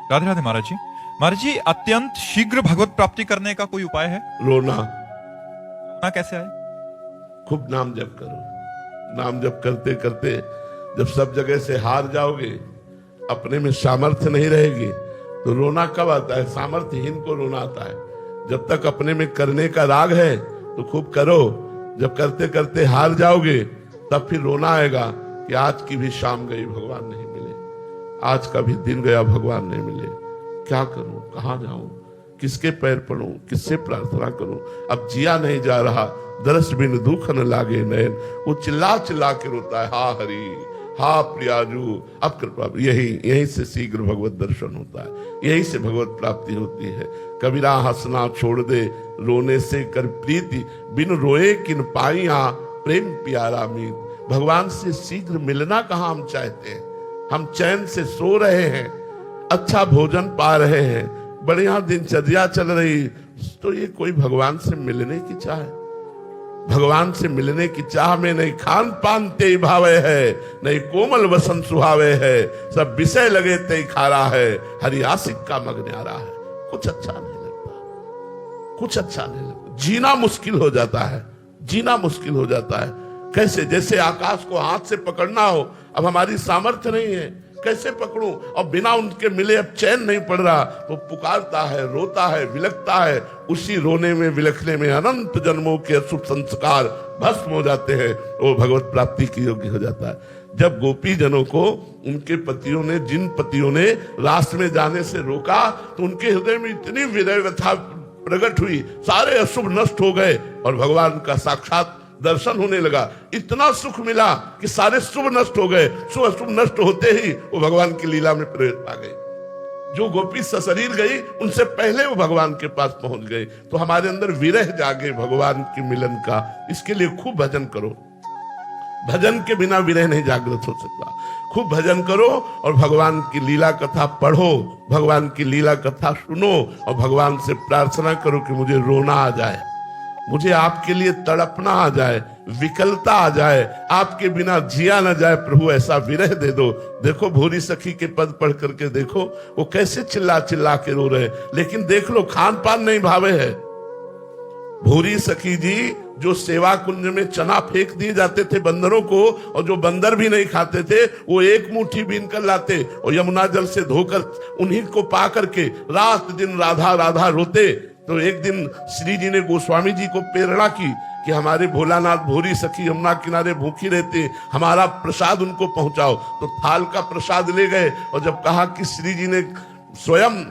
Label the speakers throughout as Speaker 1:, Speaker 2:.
Speaker 1: राधे राधे महाराज जी। महाराज जी, अत्यंत शीघ्र भगवत प्राप्ति करने का कोई उपाय है?
Speaker 2: रोना।
Speaker 1: रोना कैसे आए?
Speaker 2: खूब नाम जप करो। नाम जप करते करते जब सब जगह से हार जाओगे, अपने में सामर्थ्य नहीं रहेगी, तो रोना कब आता है? सामर्थ्यहीन को रोना आता है। जब तक अपने में करने का राग है तो खूब करो। जब करते करते हार जाओगे तब फिर रोना आएगा कि आज की भी शाम गई, भगवान नहीं मिले, आज का भी दिन गया, भगवान नहीं मिले, क्या करूं, कहां जाऊं, किसके पैर पड़ूं, किससे प्रार्थना करूं, अब जिया नहीं जा रहा, दरस बिन दुख न लागे नयन। वो चिल्ला चिल्ला के रोता है, हा हरि, हा प्रियाजू, अब कृपा। यही से शीघ्र भगवत दर्शन होता है, यही से भगवत प्राप्ति होती है। कबीरा हंसना छोड़ दे, रोने से कर प्रीति, बिन रोए किन पाइया, प्रेम प्यारा मीत। भगवान से शीघ्र मिलना कहां हम चाहते हैं? हम चैन से सो रहे हैं, अच्छा भोजन पा रहे हैं, बढ़िया दिनचर्या चल रही, तो ये कोई भगवान से मिलने की चाह है? भगवान से मिलने की चाह में नहीं खान पान ते भावे है, नहीं कोमल वसन सुहावे है, सब विषय लगे ते खारा है, हरि आशिक का मग न्यारा है। कुछ अच्छा नहीं लगता, कुछ अच्छा नहीं लगता। जीना मुश्किल हो जाता है, जीना मुश्किल हो जाता है। कैसे? जैसे आकाश को हाथ से पकड़ना हो, अब हमारी सामर्थ्य नहीं है, कैसे पकड़ूं? और बिना उनके मिले अब चैन नहीं पड़ रहा, तो पुकारता है, रोता है, विलखता है। उसी रोने में, विलखने में अनंत जन्मों के अशुभ संस्कार भस्म हो जाते हैं, वो भगवत प्राप्ति की योग्य हो जाता है। जब गोपी जनों को उनके पतियों ने, जिन पतियों ने रास में जाने से रोका, तो उनके हृदय में इतनी विरह व्यथा प्रकट हुई, सारे अशुभ नष्ट हो गए और भगवान का साक्षात दर्शन होने लगा। इतना सुख मिला कि सारे शुभ नष्ट हो गए। शुभ अशुभ नष्ट होते ही वो भगवान की लीला में प्रवेश पा गई। जो गोपी सशरीर गई, उनसे पहले वो भगवान के पास पहुंच गए। तो हमारे अंदर विरह जागे भगवान के मिलन का। इसके लिए खूब भजन करो। भजन के बिना विरह नहीं जागृत हो सकता। खूब भजन करो और भगवान की लीला कथा पढ़ो, भगवान की लीला कथा सुनो और भगवान से प्रार्थना करो कि मुझे रोना आ जाए, मुझे आपके लिए तड़पना आ जाए, विकलता आ जाए, आपके बिना जिया न जाए। प्रभु ऐसा विरह दे दो। देखो भूरी सखी के पद पढ़ करके देखो, वो कैसे चिल्ला चिल्ला के रो रहे, लेकिन देख लो खान पान नहीं भावे है। भूरी सखी जी जो सेवा कुंज में चना फेंक दिए जाते थे बंदरों को, और जो बंदर भी नहीं खाते थे, वो एक मुट्ठी बीन कर लाते और यमुना जल से धोकर उन्हीं को पा करके रात दिन राधा राधा रोते। तो एक दिन श्री जी ने गोस्वामी जी को प्रेरणा की कि हमारे भोलानाथ भोरी सखी यमुना किनारे भूखी रहते, हमारा प्रसाद उनको पहुंचाओ। तो थाल का प्रसाद ले गए और जब कहा कि श्री जी ने स्वयं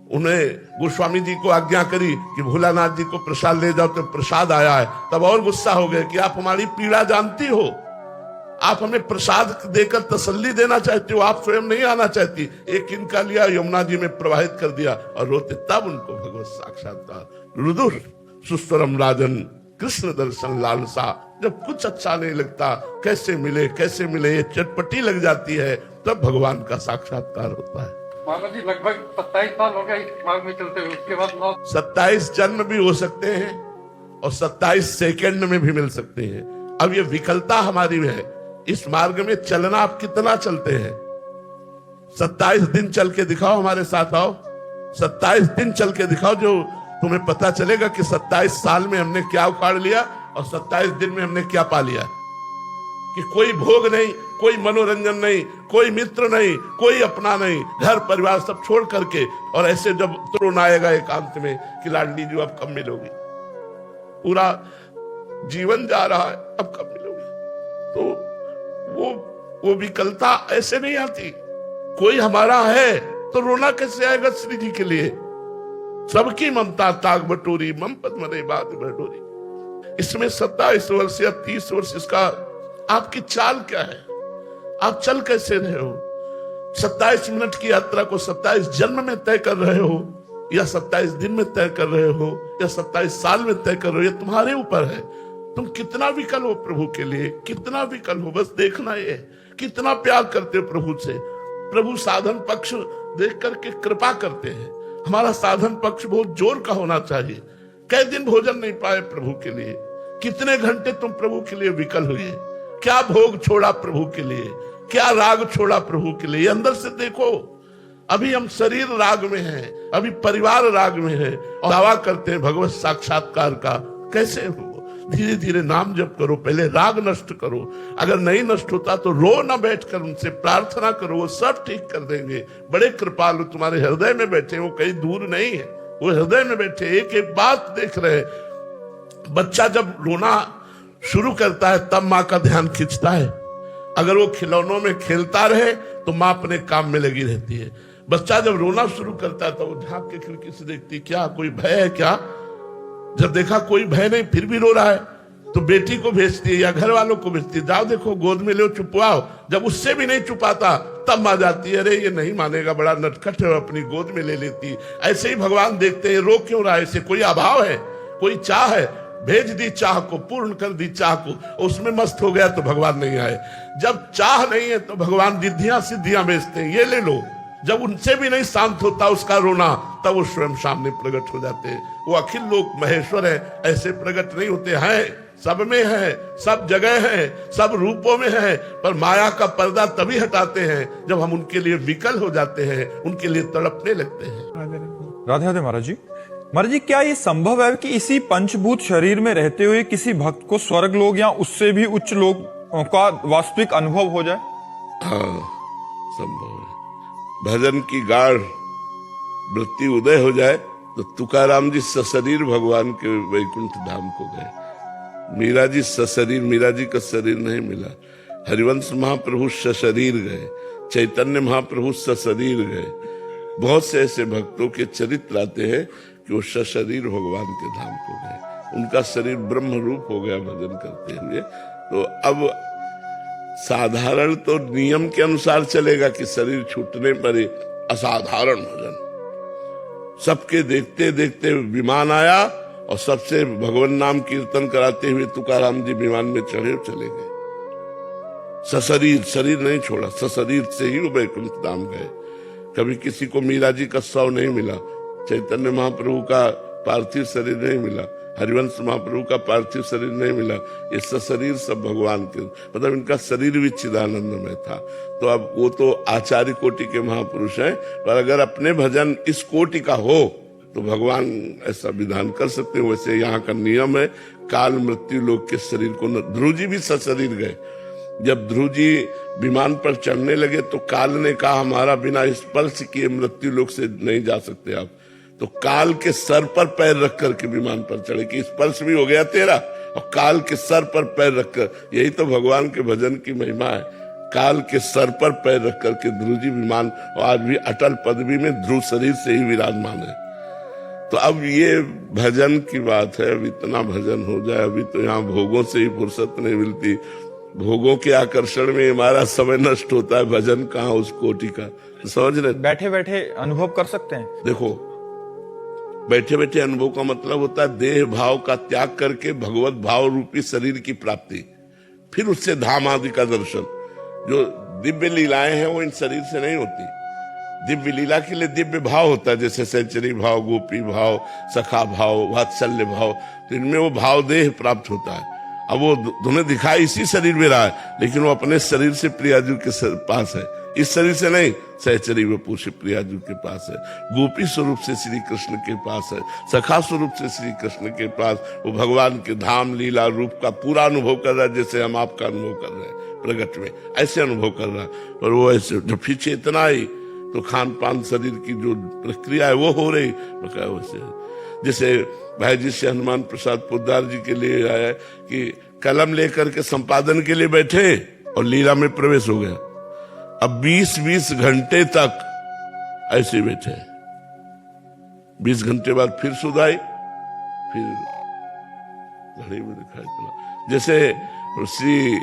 Speaker 2: उन्हें गोस्वामी जी को आज्ञा करी कि भोलानाथ जी को प्रसाद ले जाओ, तो प्रसाद आया है, तब और गुस्सा हो गए कि आप हमारी पीड़ा जानती हो, आप हमें प्रसाद देकर तसल्ली देना चाहती हो, आप स्वयं नहीं आना चाहती। एक इनका लिया, यमुना जी में प्रवाहित कर दिया और रोते। तब उनको भगवत साक्षात्कार। रुदुर सुस्वरम राजन, कृष्ण दर्शन लालसा। जब कुछ अच्छा नहीं लगता, कैसे मिले कैसे मिले, ये चटपटी लग जाती है, तब भगवान का साक्षात्कार होता है।
Speaker 3: महाराज जी लगभग 27 साल हो गए इस मार्ग में चलते हुए, उसके बाद
Speaker 2: 27 जन्म भी हो सकते हैं और 27 सेकंड में भी मिल सकते हैं। अब ये विकलता हमारी है। इस मार्ग में चलना आप कितना चलते हैं? 27 दिन चल के दिखाओ, हमारे साथ आओ, 27 दिन चल के दिखाओ, जो तुम्हें पता चलेगा कि 27 साल में हमने क्या उखाड़ लिया और 27 दिन में हमने क्या पा लिया। कि कोई भोग नहीं, कोई मनोरंजन नहीं, कोई मित्र नहीं, कोई अपना नहीं, घर परिवार सब छोड़ करके, और ऐसे जब तुरंत आएगा एकांत में कि लाडली जी अब कब मिलोगी, पूरा जीवन जा रहा है, अब कब मिलोगी। तो वो विकलता ऐसे नहीं आती। कोई हमारा है तो रोना कैसे आएगा श्री जी के लिए? सबकी ममता ताग बटोरी, मम पद मरे बात बटोरी। इसमें 27 वर्ष या 30 वर्ष, इसका आपकी चाल क्या है? आप चल कैसे रहे हो? 27 मिनट की यात्रा को 27 जन्म में तय कर रहे हो, या 27 दिन में तय कर रहे हो, या 27 साल में तय कर रहे हो, ये तुम्हारे ऊपर है। तुम कितना विकल हो प्रभु के लिए, कितना विकल हो, बस देखना ये। कितना प्यार करते हो प्रभु से। प्रभु साधन पक्ष देख करके कृपा करते हैं। हमारा साधन पक्ष बहुत जोर का होना चाहिए। कई दिन भोजन नहीं पाए प्रभु के लिए, कितने घंटे तुम प्रभु के लिए विकल हुए, क्या भोग छोड़ा प्रभु के लिए, क्या राग छोड़ा प्रभु के लिए, अंदर से देखो। अभी हम शरीर राग में हैं, अभी परिवार राग में है और दावा करते हैं भगवत साक्षात्कार का। कैसे हो? धीरे धीरे नाम जप करो, पहले राग नष्ट करो। अगर नहीं नष्ट होता तो रो ना बैठकर उनसे प्रार्थना करो, वो सब ठीक कर देंगे। बड़े कृपालु तुम्हारे हृदय में बैठे, वो कहीं दूर नहीं है, वो हृदय में बैठे, एक एक बात देख रहे। बच्चा जब रोना शुरू करता है तब माँ का ध्यान खींचता है। अगर वो खिलौनों में खेलता रहे तो माँ अपने काम में लगी रहती है। बच्चा जब रोना शुरू करता है तो वो झांक के खिड़की से देखती, क्या कोई भय है क्या? जब देखा कोई भय नहीं फिर भी रो रहा है तो बेटी को भेजती है या घर वालों को भेजती है, जाओ देखो गोद में लो चुपवाओ। जब उससे भी नहीं चुपाता तब मां जाती है, अरे ये नहीं मानेगा, बड़ा नटखट है, अपनी गोद में ले लेती। ऐसे ही भगवान देखते हैं रो क्यों रहा है, इसे कोई अभाव है, कोई चाह है। भेज दी चाह को, पूर्ण कर दी चाह को, उसमें मस्त हो गया तो भगवान नहीं आए। जब चाह नहीं है तो भगवान रिद्धियां सिद्धियां भेजते हैं, ये ले लो। जब उनसे भी नहीं शांत होता उसका रोना तब वो स्वयं सामने प्रकट हो जाते हैं। वो अखिल लोक महेश्वर है, ऐसे प्रकट नहीं होते हैं, सब में है, सब जगह है, सब रूपों में है, पर माया का पर्दा तभी हटाते हैं जब हम उनके लिए विकल हो जाते हैं, उनके लिए तड़पने लगते हैं।
Speaker 1: राधे राधे महाराज जी। महाराज जी, क्या ये संभव है कि इसी पंचभूत शरीर में रहते हुए किसी भक्त को स्वर्ग लोग या उससे भी उच्च लोग का वास्तविक अनुभव हो जाए?
Speaker 2: हाँ, संभव है। भजन की गाढ़ वृत्ति उदय हो जाए तो तुकाराम जी सशरीर भगवान के वैकुंठ धाम को गए। मीरा जी सशरीर, मीरा जी का शरीर नहीं मिला। हरिवंश महाप्रभु सशरीर गए, चैतन्य महाप्रभु सशरीर गए। बहुत से ऐसे भक्तों के चरित्र आते हैं कि वो सशरीर भगवान के धाम को गए, उनका शरीर ब्रह्म रूप हो गया भजन करते हुए। तो अब साधारण तो नियम के अनुसार चलेगा कि शरीर छूटने पर असाधारण भजन। सबके देखते देखते विमान आया और सबसे भगवान नाम कीर्तन कराते हुए तुकाराम जी विमान में चढ़े चले गए। सशरीर, शरीर नहीं छोड़ा, सशरीर से ही वो वैकुंठ धाम गए। कभी किसी को मीरा जी का शव नहीं मिला, चैतन्य महाप्रभु का पार्थिव शरीर नहीं मिला, हरिवंश महाप्रभु का पार्थिव शरीर नहीं मिला। ये सशरीर सब भगवान के, मतलब इनका शरीर भी चिदानंद में था। तो अब वो तो आचार्य कोटि के महापुरुष हैं, पर अगर अपने भजन इस कोटि का हो तो भगवान ऐसा विधान कर सकते हैं। वैसे यहाँ का नियम है, काल मृत्यु लोक के शरीर को ध्रुव जी भी सशरीर गए। जब ध्रुव जी विमान पर चढ़ने लगे तो काल ने कहा हमारा बिना स्पर्श किए मृत्यु लोक से नहीं जा सकते आप। तो काल के सर पर पैर रख करके विमान पर चढ़े कि स्पर्श भी हो गया तेरा, और काल के सर पर पैर रखकर, यही तो भगवान के भजन की महिमा है। काल के सर पर पैर रख करके ध्रुव जी विमान, और आज भी अटल पदवी में ध्रुव शरीर से ही विराजमान है। तो अब ये भजन की बात है, अब इतना भजन हो जाए। अभी तो यहाँ भोगों से ही फुर्सत नहीं मिलती, भोगों के आकर्षण में हमारा समय नष्ट होता है। भजन कहाँ उस कोटि का, समझ रहे?
Speaker 1: बैठे बैठे अनुभव कर सकते हैं।
Speaker 2: देखो, बैठे बैठे अनुभव का मतलब होता है देह भाव का त्याग करके भगवत भाव रूपी शरीर की प्राप्ति, फिर उससे धाम आदि का दर्शन। जो दिव्य लीलाएं हैं वो इन शरीर से नहीं होती। दिव्य लीला के लिए दिव्य भाव होता है, जैसे सैचरी भाव, गोपी भाव, सखा भाव, वात्सल्य भाव, तो इनमें वो भाव देह प्राप्त होता है। अब वो तुम्हें दिखाई इसी शरीर में रहा है, लेकिन वो अपने शरीर से प्रियाजू के पास है, इस शरीर से नहीं। सहचरी वपु से प्रियाजू के पास है, गोपी स्वरूप से श्री कृष्ण के पास है, सखा स्वरूप से श्री कृष्ण के पास। वो भगवान के धाम लीला रूप का पूरा अनुभव कर रहा है, जैसे हम आपका अनुभव कर रहे हैं प्रगट में, ऐसे अनुभव कर रहा है। और वो ऐसे जब फिर चेतना आई तो खान पान शरीर की जो प्रक्रिया है वो हो रही वैसे। जैसे भाई जी से हनुमान प्रसाद पोद्दार जी के लिए आया कि कलम लेकर के संपादन के लिए बैठे और लीला में प्रवेश हो गया। अब 20-20 घंटे तक ऐसे बैठे, 20 घंटे बाद फिर सुध आई, फिर घड़ी में दिखाई पड़ा। जैसे श्री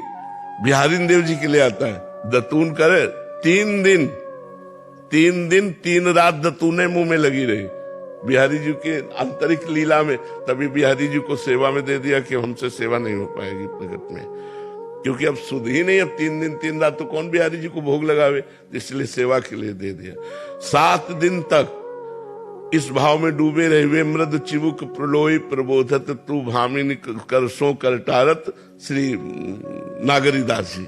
Speaker 2: बिहारी देव जी के लिए आता है, दतून करे 3 दिन 3 रात दतूने मुंह में लगी रही बिहारी जी के आंतरिक लीला में। तभी बिहारी जी को सेवा में दे दिया कि हमसे सेवा नहीं हो पाएगी प्रगट में, क्योंकि अब सुध ही नहीं। अब 3 दिन 3 रात तो कौन बिहारी जी को भोग लगावे, इसलिए सेवा के लिए दे दिया। 7 दिन तक इस भाव में डूबे रहे हुए मृद चिबुक प्रलोई प्रबोधत तू भामिनी करसों करटारत श्री नागरीदास जी।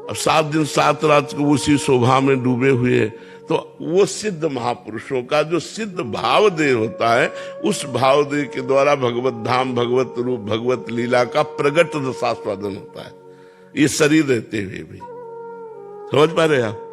Speaker 2: अब 7 दिन 7 रात को उसी शोभा में डूबे हुए तो वो सिद्ध महापुरुषों का जो सिद्ध भाव देह होता है, उस भाव देह के द्वारा भगवत धाम, भगवत रूप, भगवत लीला का प्रगट रसास्वादन होता है, ये शरीर रहते हुए भी। समझ पा रहे आप?